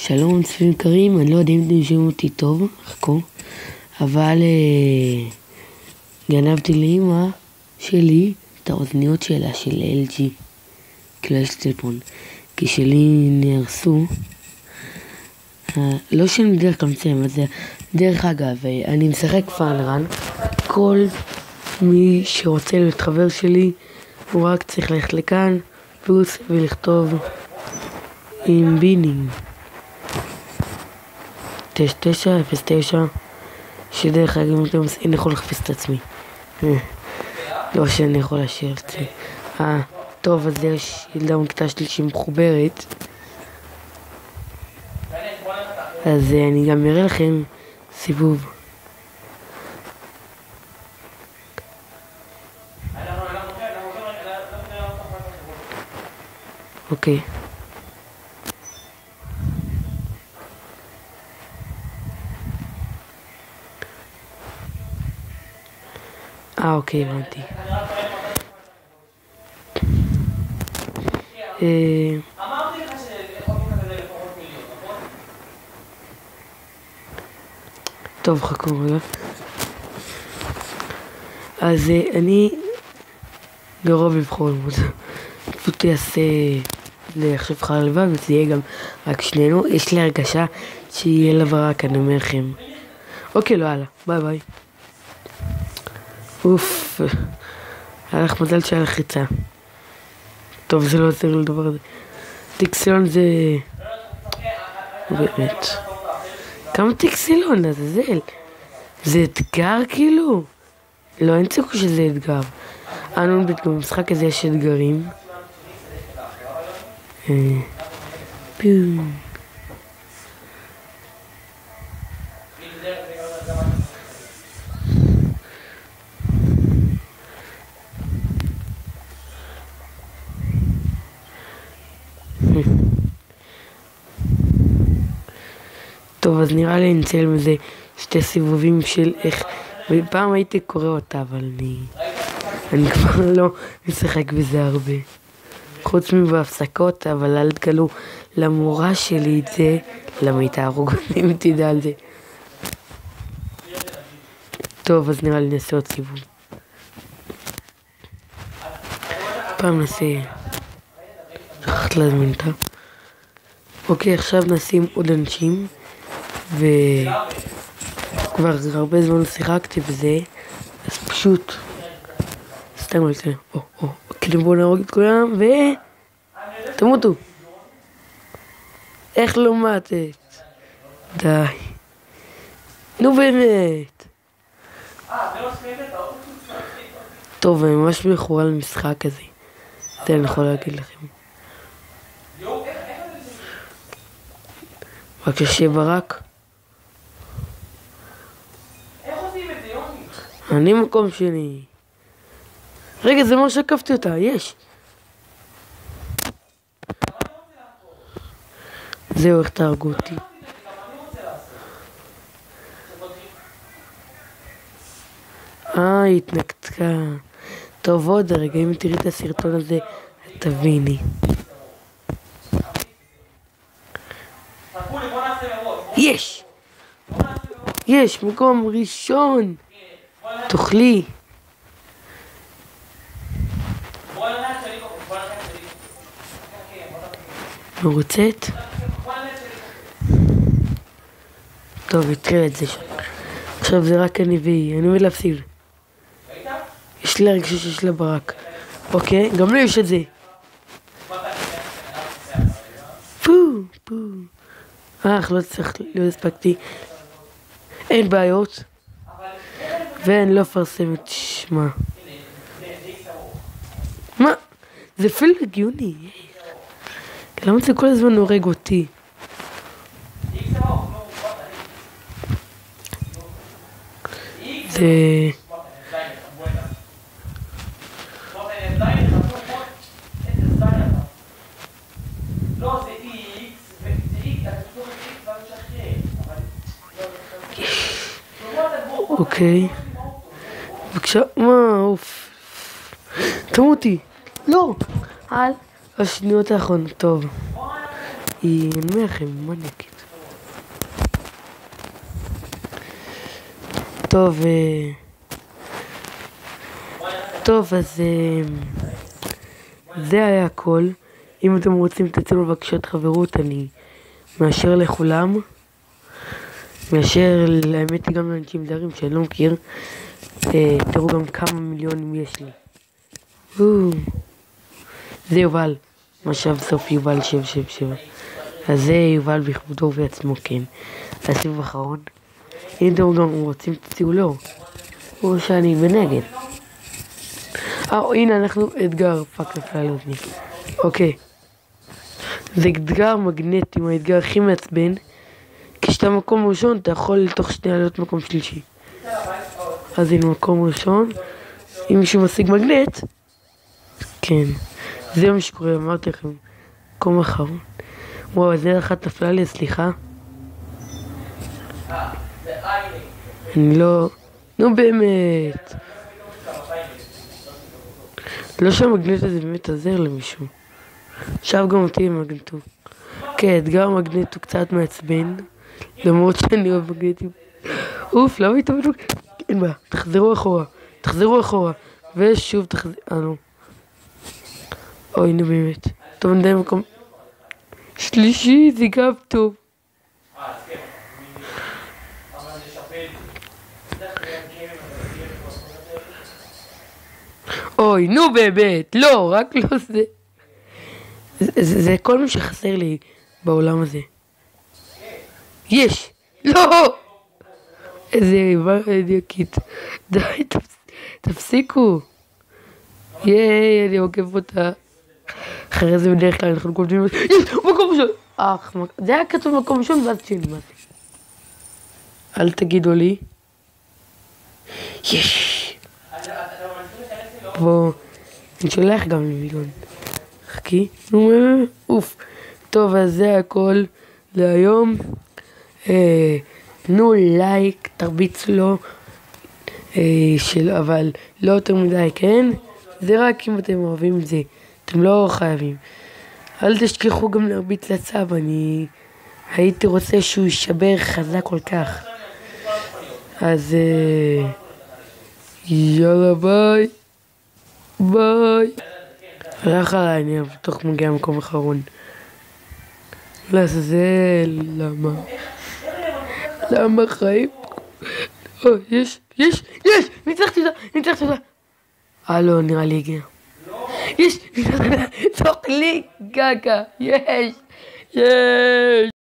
שלום צופים יקרים, אני לא יודע אם אתם שומעים אותי טוב, חכו, אבל גנבתי לאמא שלי את האוזניות שלה של LG, כאילו יש טלפון, כי שלי נהרסו, לא שאני בדרך כלל מצלם, אז דרך אגב, אני משחק פאנרן, כל מי שרוצה להיות חבר שלי, הוא רק צריך ללכת לכאן, פלוס ולכתוב עם בינים. 9909 שדרך אגב אם אתם אני יכול לחפש את עצמי לא שאני יכול להשאיר את זה. טוב, אז יש ילדה מכיתה שלי שהיא מחוברת, אז אני גם אראה לכם סיבוב. אוקיי, אוקיי, הבנתי. אמרתי לך שיכולים כזה לפחות מיליון, נכון? טוב, חכו רגע. אז אני גרוע בבחור למוד. פשוט יעשה לעכשיו חלל לבד, וזה יהיה גם רק שנינו. יש לי הרגשה שיהיה לה ברק, אני אומר לכם. אוקיי, לא, הלאה, ביי ביי. אוף, היה לך מזל שהיה לך חיצה. טוב, זה לא עוזר לדבר הזה. טיקסילון זה... באמת. כמה טיקסילון, לעזאזל? זה אתגר כאילו? לא, אין סיכוי שזה אתגר. אנו במשחק הזה יש אתגרים. פיום. טוב, אז נראה לי נצא מזה שתי סיבובים של איך... פעם הייתי קורא אותה, אבל אני כבר לא משחק בזה הרבה. חוץ מבהפסקות, אבל אל תגלו למורה שלי את זה, למה היא תהרוג אותי אם תדע על זה. טוב, אז נראה לי נעשה עוד סיבוב. פעם נעשה... שכחת להזמין אותה. אוקיי, עכשיו נשים עוד אנשים. וכבר הרבה זמן שיחקתי בזה, אז פשוט סתם לא יצא. כאילו בואו נהרוג את כולם תמותו. איך לא מתת? די, נו באמת. טוב, אני ממש מכורה למשחק הזה, זה אני יכול להגיד לכם. רק שיהיה ברק. אני מקום שני. רגע, זה מה שקפתי אותה, יש. זהו, איך תהרגו אותי. התנקתקה. טוב, עוד רגע, אם תראי את הסרטון הזה, תביני. יש! יש, מקום ראשון! תאכלי. מרוצת? טוב, התחיל את זה שם. עכשיו זה רק אני והיא, אני עומד להפסיד. יש לי הרגשה שיש לה ברק. אוקיי, גם לי יש את זה. פו. לא צריך, לא הספקתי. אין בעיות. ואני לא אפרסם את שמה. מה? זה אפילו הגיוני. למה זה כל הזמן הורג אותי? זה... אוקיי. בבקשה, מה, אוף. תמותי. לא, השניות האחרונות, טוב. היא, אני אומר לכם, מניאקית. טוב, אז זה היה הכל. אם אתם רוצים תצאו בבקשת חברות, אני מאשר לכולם. מאשר, האמת היא גם לאנשים זרים שאני לא מכיר. תראו גם כמה מיליונים יש לי. זה יובל, משאב סוף יובל 777. אז זה יובל בכבודו ובעצמו, כן. הסיבוב האחרון. אם אתם גם רוצים תציעו לו, או שאני בנגד. הנה אנחנו אתגר, פאק נפלה לאוזני. אוקיי. זה אתגר מגנטי, האתגר הכי מעצבן. כשאתה מקום ראשון אתה יכול תוך שנייה להיות מקום שלישי. אז הנה מקום ראשון. אם מישהו משיג מגנט, כן. זה מה שקורה, אמרתי לכם. מקום אחרון. וואו, זה אחת נפלה לי, סליחה. אני לא... נו באמת. לא שהמגנט הזה באמת עזר למישהו. עכשיו גם אותי עם מגנטו. כן, אתגר המגנט הוא קצת מעצבן. למרות שאני אוהב מגנטים. אוף, למה איתו בדיוק? אין בעיה, תחזרו אחורה. ושוב תחזרו. אוי, הנה באמת. טוב, נדע מקום שלישי, זה גם טוב. אוי, נו באמת, לא, רק לא זה. זה כל מה שחסר לי בעולם הזה. יש! לא! איזה איבה אידיוקית. די, תפסיקו. אני עוקב אותה. אחרי זה בדרך כלל אנחנו כותבים, יש! מקום ראשון! זה היה כתוב מקום ראשון ואז שילמדתי. אל תגידו לי. יש! בוא, אני שולח גם למיליון. חכי, אוף. טוב, אז זה הכל להיום. תנו לייק, תרביצו לו, אבל לא יותר מדי, כן? זה רק אם אתם אוהבים את זה, אתם לא חייבים. אל תשכחו גם להרביץ לצב, אני הייתי רוצה שהוא יישבר חזק כל כך. אז יאללה ביי. ביי. הלך עליי, אני בטוח מגיע למקום אחרון. לעזאזל, למה חיים? יש, ניצחתי אותה. הלו, נראה לי הגיע. יש, צוחק לי, גגה, יש.